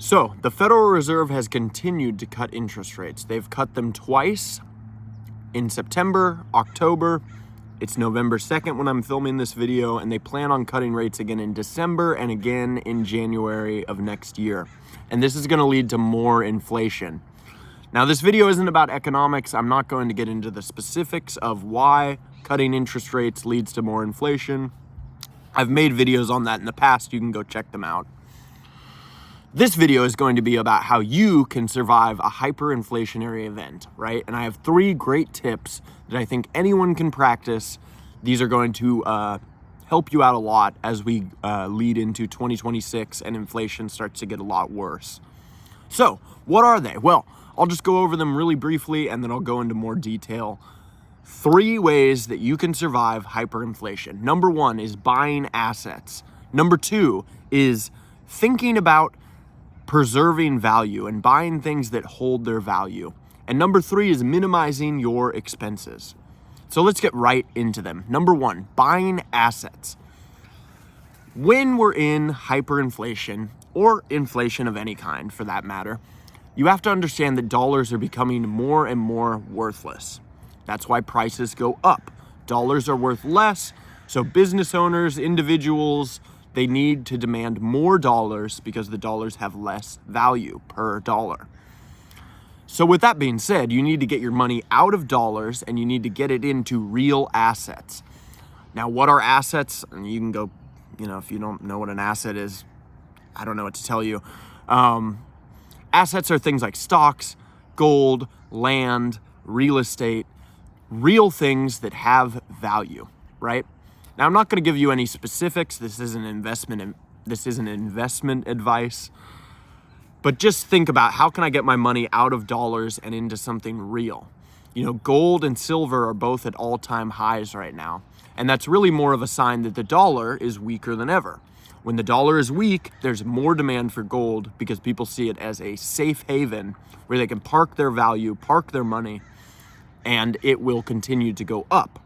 So the Federal Reserve has continued to cut interest rates. They've cut them twice in September, October. It's November 2nd when I'm filming this video, and they plan on cutting rates again in December and again in January of next year. And this is going to lead to more inflation. Now, this video isn't about economics. I'm not going to get into the specifics of why cutting interest rates leads to more inflation. I've made videos on that in the past. You can go check them out. This video is going to be about how you can survive a hyperinflationary event, right? And I have 3 great tips that I think anyone can practice. These are going to help you out a lot as we lead into 2026 and inflation starts to get a lot worse. So, what are they? Well, I'll just go over them really briefly and then I'll go into more detail. 3 ways that you can survive hyperinflation. Number 1 is buying assets. Number 2 is thinking about preserving value and buying things that hold their value. And number 3 is minimizing your expenses. So let's get right into them. Number 1, buying assets. When we're in hyperinflation, or inflation of any kind for that matter, you have to understand that dollars are becoming more and more worthless. That's why prices go up. Dollars are worth less, so business owners, individuals, they need to demand more dollars because the dollars have less value per dollar. So with that being said, you need to get your money out of dollars and you need to get it into real assets. Now, what are assets? And you can go, if you don't know what an asset is, I don't know what to tell you. Assets are things like stocks, gold, land, real estate, real things that have value, right? Now, I'm not going to give you any specifics. This isn't investment advice. But just think about, how can I get my money out of dollars and into something real? Gold and silver are both at all-time highs right now. And that's really more of a sign that the dollar is weaker than ever. When the dollar is weak, there's more demand for gold because people see it as a safe haven where they can park their value, park their money, and it will continue to go up.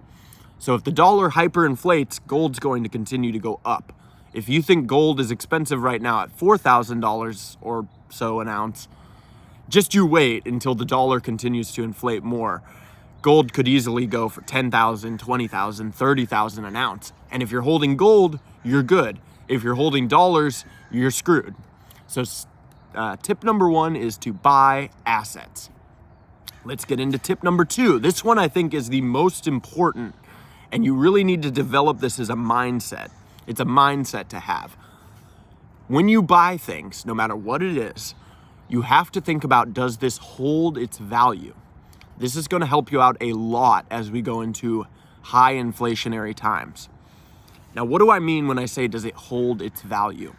So if the dollar hyperinflates, gold's going to continue to go up. If you think gold is expensive right now at $4,000 or so an ounce, just you wait until the dollar continues to inflate more. Gold could easily go for $10,000, $20,000, $30,000 an ounce. And if you're holding gold, you're good. If you're holding dollars, you're screwed. So tip number 1 is to buy assets. Let's get into tip number 2. This one I think is the most important, and you really need to develop this as a mindset. It's a mindset to have. When you buy things, no matter what it is, you have to think about, does this hold its value? This is going to help you out a lot as we go into high inflationary times. Now, what do I mean when I say, does it hold its value?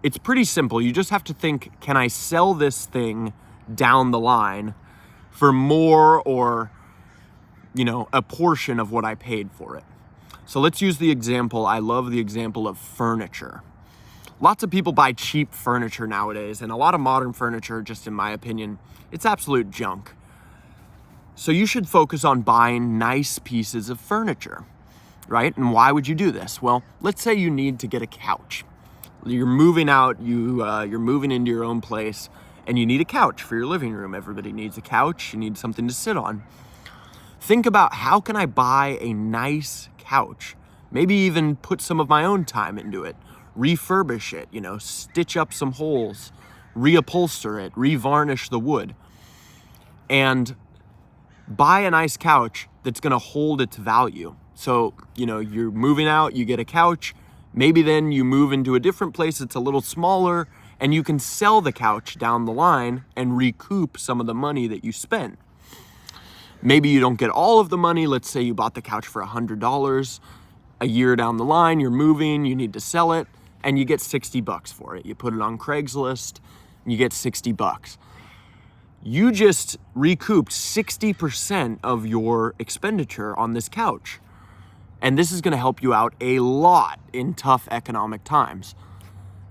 It's pretty simple. You just have to think, can I sell this thing down the line for more or, a portion of what I paid for it? So let's use the example. I love the example of furniture. Lots of people buy cheap furniture nowadays, and a lot of modern furniture, just in my opinion, it's absolute junk. So you should focus on buying nice pieces of furniture, right? And why would you do this? Well, let's say you need to get a couch. You're moving out, you're moving into your own place, and you need a couch for your living room. Everybody needs a couch. You need something to sit on. Think about, how can I buy a nice couch? Maybe even put some of my own time into it. Refurbish it, stitch up some holes, reupholster it, revarnish the wood, and buy a nice couch that's going to hold its value. So, you're moving out, you get a couch, maybe then you move into a different place that's a little smaller, and you can sell the couch down the line and recoup some of the money that you spent. Maybe you don't get all of the money. Let's say you bought the couch for $100. A year down the line, you're moving, you need to sell it, and you get $60 for it. You put it on Craigslist, and you get $60. You just recouped 60% of your expenditure on this couch. And this is going to help you out a lot in tough economic times.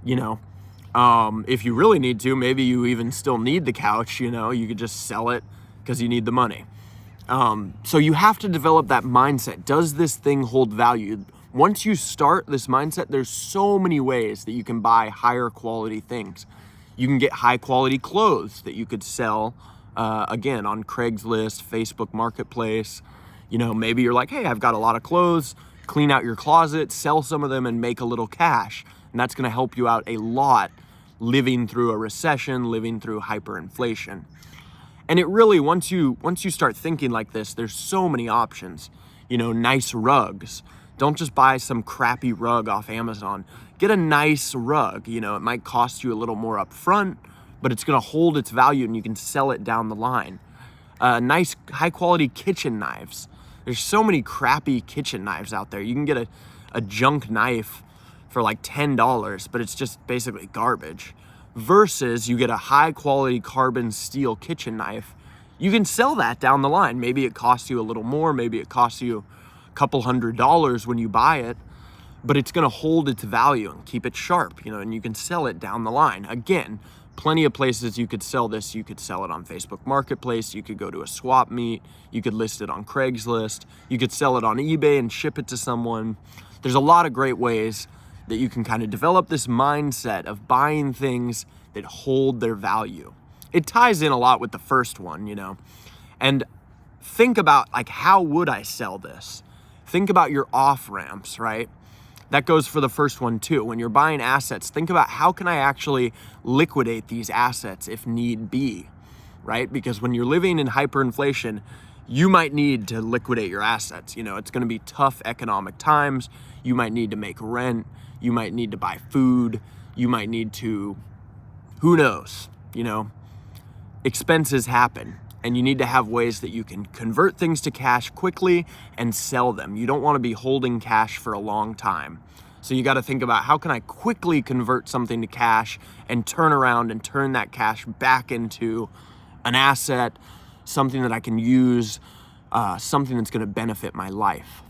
If you really need to, maybe you even still need the couch, you could just sell it because you need the money. So you have to develop that mindset. Does this thing hold value? Once you start this mindset, there's so many ways that you can buy higher quality things. You can get high quality clothes that you could sell, again, on Craigslist, Facebook Marketplace. You know, maybe you're like, hey, I've got a lot of clothes, clean out your closet, sell some of them and make a little cash. And that's gonna help you out a lot living through a recession, living through hyperinflation. And it really, once you start thinking like this, there's so many options. You know, nice rugs. Don't just buy some crappy rug off Amazon. Get a nice rug. You know, it might cost you a little more up front, but it's gonna hold its value and you can sell it down the line. Nice high quality kitchen knives. There's so many crappy kitchen knives out there. You can get a junk knife for like $10, but it's just basically garbage. Versus you get a high quality carbon steel kitchen knife. You can sell that down the line. Maybe it costs you a little more, maybe it costs you a couple $100 when you buy it, but it's gonna hold its value and keep it sharp, you know, and you can sell it down the line. Again, plenty of places you could sell this. You could sell it on Facebook Marketplace, you could go to a swap meet, you could list it on Craigslist, you could sell it on eBay and ship it to someone. There's a lot of great ways that you can kind of develop this mindset of buying things that hold their value. It ties in a lot with the first one, you know, and think about like, how would I sell this? Think about your off ramps, right? That goes for the first one too. When you're buying assets, think about how can I actually liquidate these assets if need be, right? Because when you're living in hyperinflation, you might need to liquidate your assets. You know, it's gonna be tough economic times. You might need to make rent. You might need to buy food. You might need to, who knows, you know, expenses happen. And you need to have ways that you can convert things to cash quickly and sell them. You don't want to be holding cash for a long time. So you got to think about how can I quickly convert something to cash and turn around and turn that cash back into an asset, something that I can use, something that's going to benefit my life.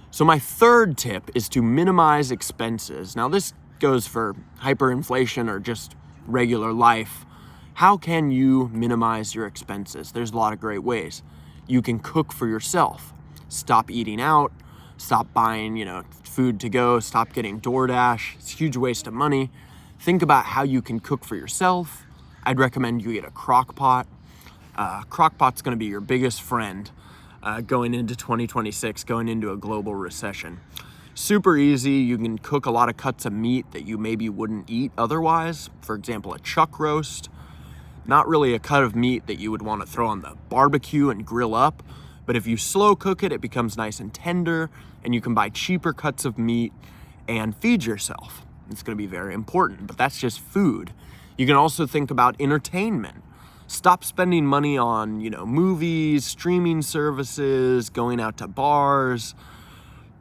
So my third tip is to minimize expenses. Now this goes for hyperinflation or just regular life. How can you minimize your expenses? There's a lot of great ways. You can cook for yourself. Stop eating out. Stop buying, you know, food to go. Stop getting DoorDash. It's a huge waste of money. Think about how you can cook for yourself. I'd recommend you get a crock pot. Crock pot's gonna be your biggest friend going into 2026, going into a global recession. Super easy. You can cook a lot of cuts of meat that you maybe wouldn't eat otherwise. For example, a chuck roast. Not really a cut of meat that you would want to throw on the barbecue and grill up, but if you slow cook it, it becomes nice and tender, and you can buy cheaper cuts of meat and feed yourself. It's going to be very important, but that's just food. You can also think about entertainment. Stop spending money on, you know, movies, streaming services, going out to bars,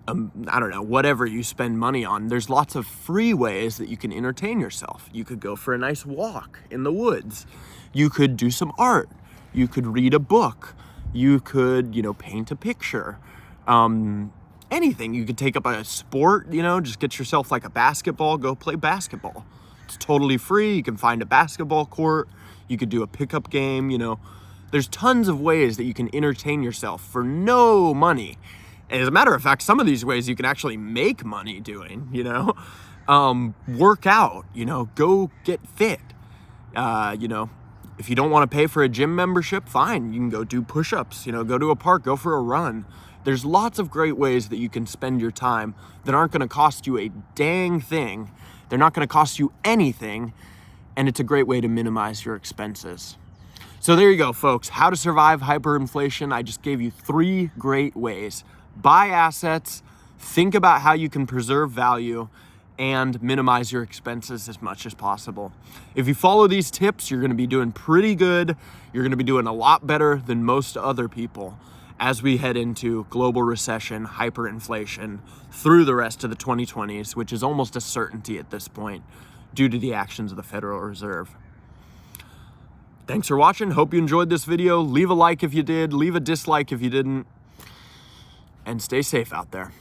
I don't know, whatever you spend money on. There's lots of free ways that you can entertain yourself. You could go for a nice walk in the woods. You could do some art. You could read a book. You could, you know, paint a picture. Anything. You could take up a sport, you know, just get yourself like a basketball, go play basketball. It's totally free. You can find a basketball court. You could do a pickup game, you know. There's tons of ways that you can entertain yourself for no money. And as a matter of fact, some of these ways you can actually make money doing, you know, work out, you know, go get fit. You know, if you don't want to pay for a gym membership, fine. You can go do push-ups, you know, go to a park, go for a run. There's lots of great ways that you can spend your time that aren't going to cost you a dang thing. They're not going to cost you anything. And it's a great way to minimize your expenses. So there you go, folks. How to survive hyperinflation. I just gave you 3 great ways. Buy assets, think about how you can preserve value, and minimize your expenses as much as possible. If you follow these tips, you're gonna be doing pretty good. You're gonna be doing a lot better than most other people as we head into global recession, hyperinflation, through the rest of the 2020s, which is almost a certainty at this point due to the actions of the Federal Reserve. Thanks for watching. Hope you enjoyed this video. Leave a like if you did, leave a dislike if you didn't. And stay safe out there.